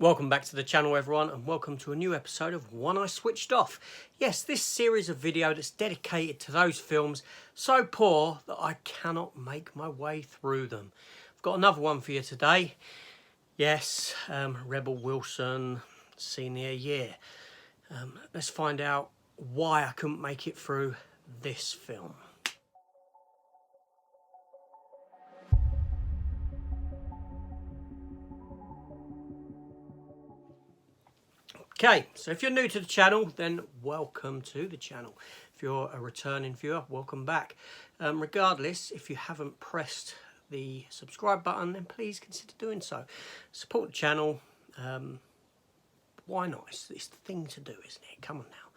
Welcome back to the channel, everyone, and welcome to a new episode of One I Switched Off. Yes, this series of video that's dedicated to those films so poor that I cannot make my way through them. I've got another one for you today. Yes, Rebel Wilson, Senior Year. Let's find out why I couldn't make it through this film. Okay, so if you're new to the channel, then welcome to the channel. If you're a returning viewer, welcome back. Regardless, if you haven't pressed the subscribe button, then please consider doing so. Support the channel. Why not? It's the thing to do, isn't it? Come on now.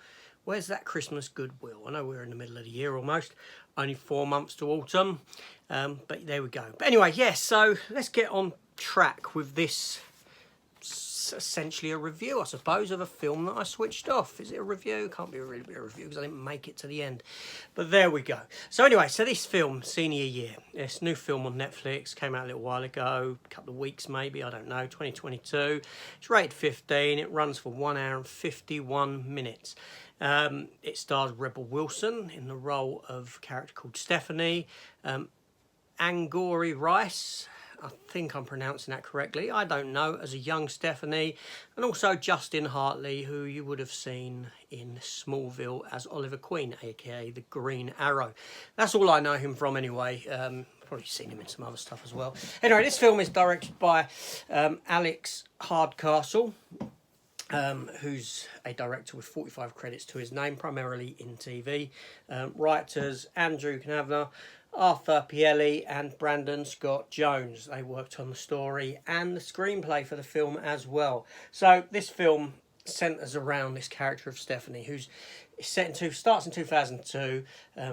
Where's that Christmas goodwill? I know we're in the middle of the year almost. Only 4 months to autumn. But there we go. But anyway, yes, so let's get on track with this. Essentially a review, I suppose, of a film that I switched off. Is it a review? Can't be really a review because I didn't make it to the end. But there we go. So anyway, so this film, Senior Year, it's a new film on Netflix, came out a little while ago, a couple of weeks maybe, I don't know, 2022. It's rated 15, it runs for 1 hour and 51 minutes. It stars Rebel Wilson in the role of a character called Stephanie. Angourie Rice, I think I'm pronouncing that correctly, I don't know, as a young Stephanie, and also Justin Hartley, who you would have seen in Smallville as Oliver Queen, aka the Green Arrow. That's all I know him from anyway. Probably seen him in some other stuff as well. Anyway, this film is directed by Alex Hardcastle, who's a director with 45 credits to his name, primarily in TV. Writers Andrew Knavner, Arthur Pielli and Brandon Scott Jones. They worked on the story and the screenplay for the film as well. So this film centres around this character of Stephanie, who's starts in 2002.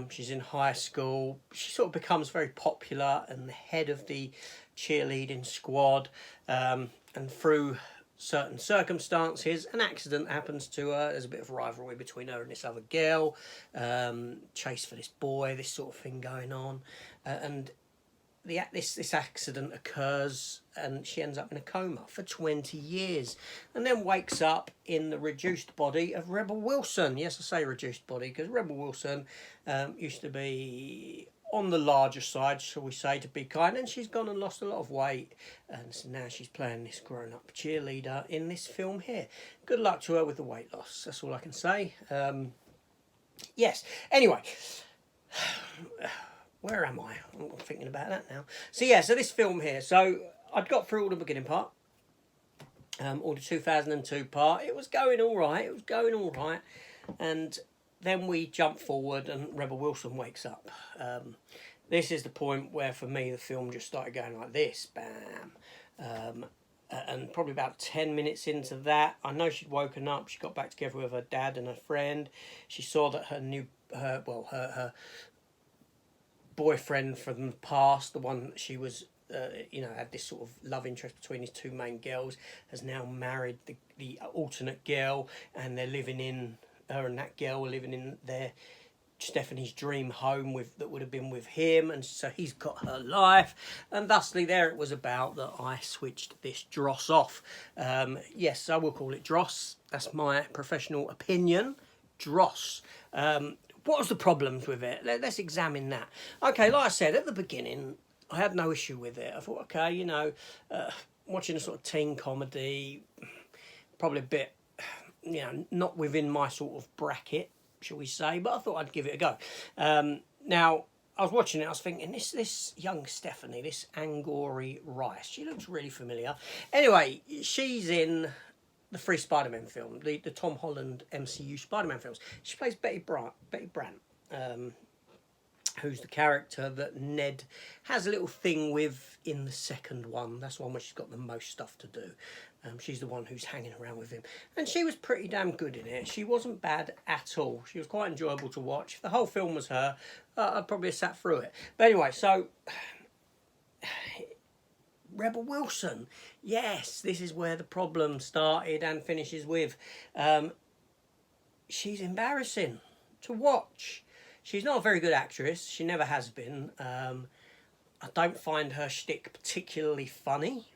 She's in high school. She sort of becomes very popular and the head of the cheerleading squad. And through certain circumstances, an accident happens to her. There's a bit of rivalry between her and this other girl, chase for this boy, this sort of thing going on, and this accident occurs and she ends up in a coma for 20 years and then wakes up in the reduced body of Rebel Wilson. Yes, I say reduced body because Rebel Wilson used to be on the larger side, shall we say, to be kind, and she's gone and lost a lot of weight, and so now she's playing this grown-up cheerleader in this film here. Good luck to her with the weight loss, that's all I can say. Yes, anyway, where am I? I'm thinking about that now. So yeah, so this film here, so I'd got through all the beginning part, all the 2002 part. It was going all right, and then we jump forward and Rebel Wilson wakes up. This is the point where, for me, the film just started going like this, bam. And probably about 10 minutes into that, I know she'd woken up. She got back together with her dad and her friend. She saw that her boyfriend from the past, the one that she was, had this sort of love interest between these two main girls, has now married the alternate girl, and they're living in. Her and that girl were living in Stephanie's dream home that would have been with him, and so he's got her life, and thusly there it was about that I switched this dross off. Yes, I will call it dross. That's my professional opinion. Dross. What was the problems with it? Let's examine that. Okay, like I said at the beginning, I had no issue with it. I thought, okay, watching a sort of teen comedy, probably a bit, not within my sort of bracket, shall we say, but I thought I'd give it a go. Now, I was watching it, I was thinking, this young Stephanie, this Angourie Rice, she looks really familiar. Anyway, she's in the 3 Spider-Man film, the Tom Holland MCU Spider-Man films. She plays Betty Brant, who's the character that Ned has a little thing with in the second one. That's the one where she's got the most stuff to do. She's the one who's hanging around with him. And she was pretty damn good in it. She wasn't bad at all. She was quite enjoyable to watch. If the whole film was her, I'd probably have sat through it. But anyway, so Rebel Wilson. Yes, this is where the problem started and finishes with. She's embarrassing to watch. She's not a very good actress. She never has been. I don't find her shtick particularly funny.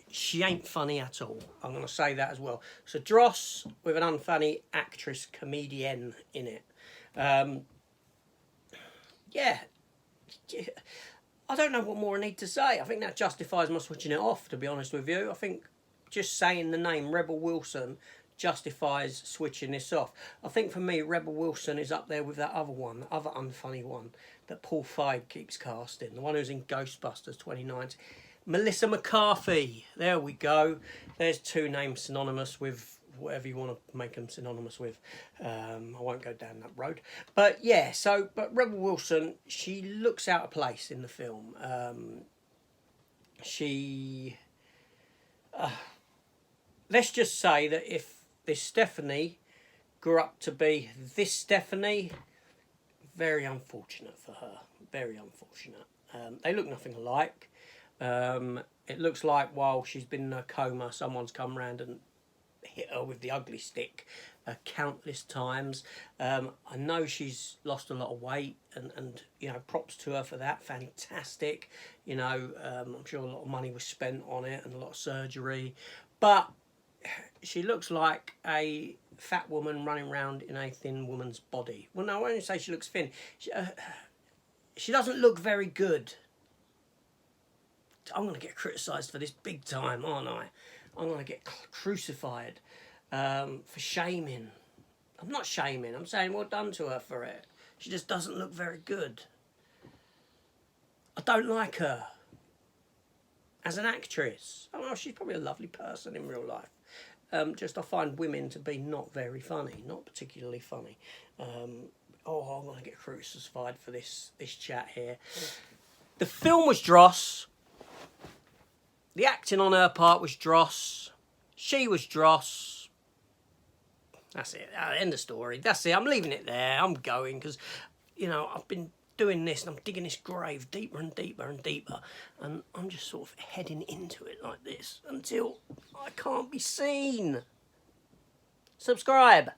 She ain't funny at all. I'm going to say that as well. So Dross with an unfunny actress comedian in it. Yeah. I don't know what more I need to say. I think that justifies my switching it off, to be honest with you. I think just saying the name Rebel Wilson justifies switching this off. I think for me, Rebel Wilson is up there with that other one, the other unfunny one that Paul Feig keeps casting, the one who's in Ghostbusters 2019. Melissa McCarthy. There we go. There's two names synonymous with whatever you want to make them synonymous with. I won't go down that road. But yeah, but Rebel Wilson, she looks out of place in the film. Let's just say that if this Stephanie grew up to be this Stephanie, very unfortunate for her. Very unfortunate. They look nothing alike. It looks like while she's been in a coma, someone's come round and hit her with the ugly stick countless times. I know she's lost a lot of weight, and you know, props to her for that. Fantastic. You know, I'm sure a lot of money was spent on it and a lot of surgery, but she looks like a fat woman running around in a thin woman's body. Well, no, I won't say she looks thin. She doesn't look very good. I'm going to get criticised for this big time, aren't I? I'm going to get crucified for shaming. I'm not shaming. I'm saying well done to her for it. She just doesn't look very good. I don't like her as an actress. Oh, well, she's probably a lovely person in real life. Just I find women to be not very funny, not particularly funny. I'm going to get crucified for this chat here. The film was dross. The acting on her part was dross. She was dross. That's it. End of story. That's it. I'm leaving it there. I'm going because, you know, I've been doing this and I'm digging this grave deeper and deeper and deeper. And I'm just sort of heading into it like this until I can't be seen. Subscribe.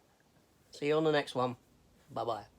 See you on the next one. Bye-bye.